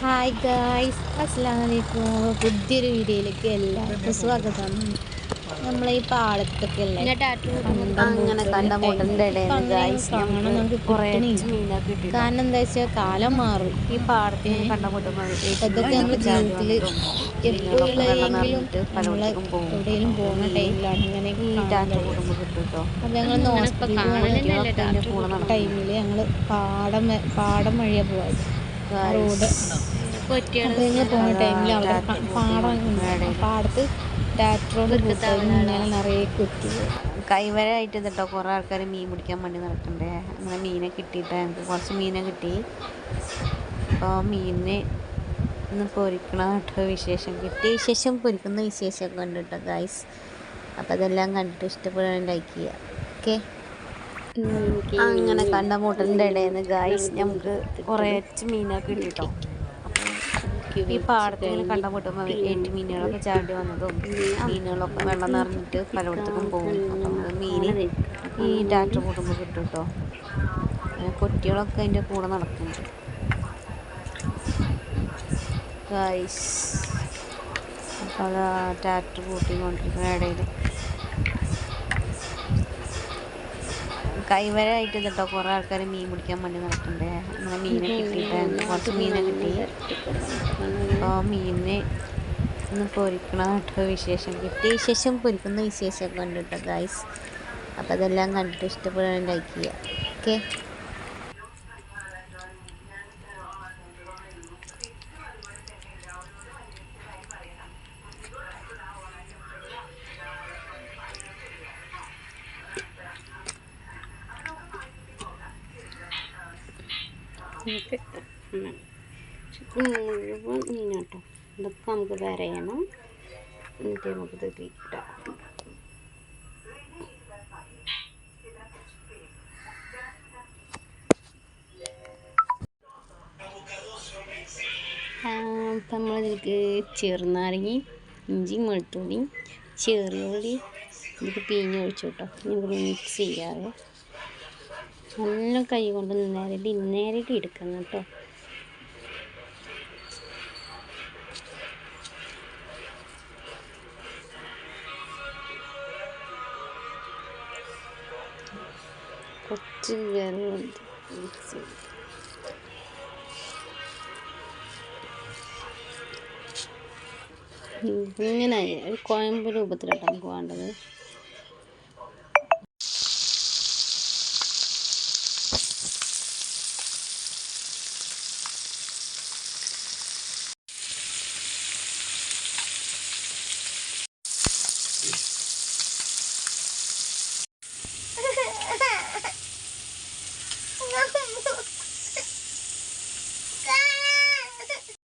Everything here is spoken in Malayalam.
ഹായ് ഗായ്സ്, അസ്സലാമു അലൈക്കും. പുതിയൊരു വീഡിയോയിലേക്ക് എല്ലാവർക്കും സ്വാഗതം. നമ്മളെ ഈ പാടത്തൊക്കെ അല്ലേ അങ്ങനെ കണ്ടമുട്ടലിന്റെ ഇപ്പം ഇടയിൽ അങ്ങനെയൊന്നും ഗായ്സ് കാണാൻ നമുക്ക് കുറച്ച് കിട്ടണില്ല. മീനൊക്കെ കിട്ടിട്ടോ. കാരണം എന്താ വെച്ചാൽ കാലം മാറി. ഈ പാടത്തിന് കണ്ടമുട്ടുമ്പോൾ അതൊക്കെ നമ്മുടെ ജീവിതത്തിൽ മീനുകളൊക്കെ വെള്ളം എപ്പോഴെങ്കിലും നിറഞ്ഞിട്ട് നമ്മൾ പലയിടത്തേക്കും പോകും. എവിടെയെങ്കിലും പോകുന്ന ടൈമിലാണ് ഇങ്ങനെയൊക്കെ ഈ കാണാൻ ടാറ്റ കഴിയുക. കൂടുമ്പോൾ കിട്ടും കേട്ടോ. അപ്പം ഞങ്ങൾ ഹോസ്പിറ്റലിൽ കുട്ടികളൊക്കെ അതിൻ്റെ കൂടെ നടക്കും. ടൈമിൽ ഞങ്ങൾ പാടം വഴിയാണ് പോയത്. റോഡ് അപ്പോൾ ഞങ്ങൾ പോകുന്ന ടൈമിൽ അവിടെ പാടത്ത് ടാറ്ററോട് ഇങ്ങനെ നിറയെ കുറ്റികൾ. കൈവരായിട്ട് കേട്ടോ കുറേ ആൾക്കാർ മീൻ പിടിക്കാൻ വേണ്ടി നടക്കണ്ടേ. അങ്ങനെ മീനെ കിട്ടിയിട്ട് ഞങ്ങൾക്ക് കുറച്ച് മീനെ കിട്ടി. അപ്പോൾ മീനിനെ ഇന്ന് പൊരിക്കണ കേട്ടോ വിശേഷം കിട്ടിയ വിശേഷം പൊരിക്കുന്ന വിശേഷം കണ്ടിട്ടോ ഗായ്സ്. അപ്പോൾ അതെല്ലാം കണ്ടിട്ട് ഇഷ്ടപ്പെടാൻ ലൈക്ക് ചെയ്യുക. ഓക്കെ, അങ്ങനെ കണ്ടമുട്ടലിൻ്റെ ഇടയിൽ നിന്ന് ഗായ്സ് നമുക്ക് കുറച്ച് മീനൊക്കെ കിട്ടിട്ടോ. ഈ പാടത്തിൽ കണ്ടമുട്ടുമ്പോൾ ഏറ്റ് മീനുകളൊക്കെ ചാടി വന്നതും മീനുകളൊക്കെ വെള്ളം നിറഞ്ഞിട്ട് പലയിടത്തേക്കും പോകും. അപ്പം മീൻ ഈ ടാറ്റ കൂട്ടുമ്പോൾ കിട്ടും കേട്ടോ. കുട്ടികളൊക്കെ അതിൻ്റെ കൂടെ നടക്കുന്നുണ്ട് ഗായ്സ്. അപ്പോൾ അത് ടാറ്റ കൂട്ടിക്കൊണ്ടിരിക്കുന്ന ഇടയിൽ കൈവരായിട്ട് കേട്ടോ കുറേ ആൾക്കാർ മീൻ പിടിക്കാൻ വേണ്ടി നടക്കണ്ടേ. അങ്ങനെ മീനെ കിട്ടിയിട്ട് കുറച്ച് മീനെ കിട്ടി. അപ്പോൾ മീനിനെ ഇന്ന് പൊരിക്കണ കേട്ടോ വിശേഷം കിട്ടിയ വിശേഷം പൊരിക്കുന്ന വിശേഷം കണ്ടിട്ടോ ഗായ്സ്. അപ്പോൾ അതെല്ലാം കണ്ടിട്ട് ഇഷ്ടപ്പെടാൻ ലൈക്ക് ചെയ്യുക. ഓക്കെ, മുഴുവൻ മീനാട്ടോ. ഇതൊക്കെ നമുക്ക് വരയണം. എന്നിട്ട് നമുക്ക് ഇത് കിട്ടാം. അപ്പം നമ്മളിതിലേക്ക് ചെറുനാരങ്ങയും ഇഞ്ചിയും വെളുത്തുള്ളിയും ചെറിയുള്ളി ഇതിലേക്ക് പിഴിഞ്ഞ് ഒഴിച്ചു കേട്ടോ. നമുക്ക് മിക്സ് ചെയ്യാതെ നല്ല കൈ കൊണ്ട് നേരിട്ട് എടുക്കണം കേട്ടോ. കുറച്ച് വെള്ളം മിക്സ് ചെയ്യും. ഇങ്ങനെ ഒരു കുഴമ്പ് രൂപത്തിലാണ് നമുക്ക് വേണ്ടത്.